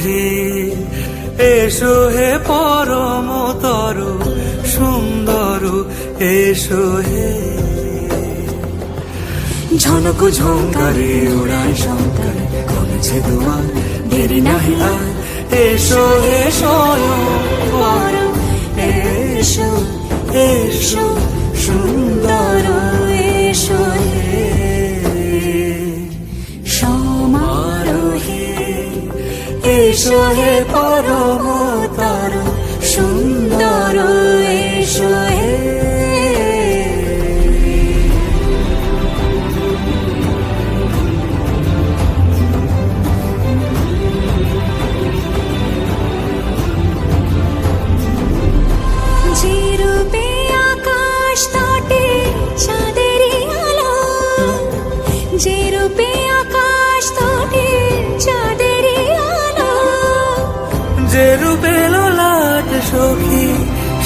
হে, এসো হে পরমতর সুন্দর, এসো হে। ঝনক ঝঙ্কারে ওড়ায় শঙ্করে, কমেছে দুয়ার দেরি নাহি আর, এসো হে স্বয়ং বর, এসো এসো সুন্দর, এসো হে সমারোহে, এসো হে পরমতর সুন্দর, এসো হে। যে রূপে আকাশ তটে চাঁদেরই আলো, যে রূপে আকাশ তটে চাঁদেরই আলো, যে রূপে ললাট সখী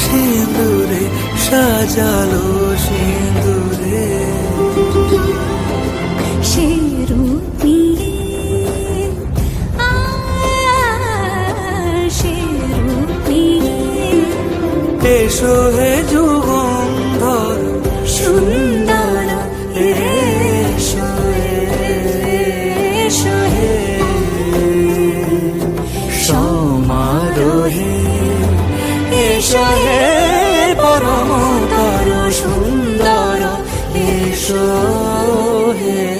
সিঁদুরে সাজালো সিঁদুরে, সে রূপ নিয়ে সে রূপ নিয়ে, এসো হে যুগন্ধর সুন্দর, এসো এসো হে সমারোহে, এসো হে পরমতর সুন্দর, এসো হে।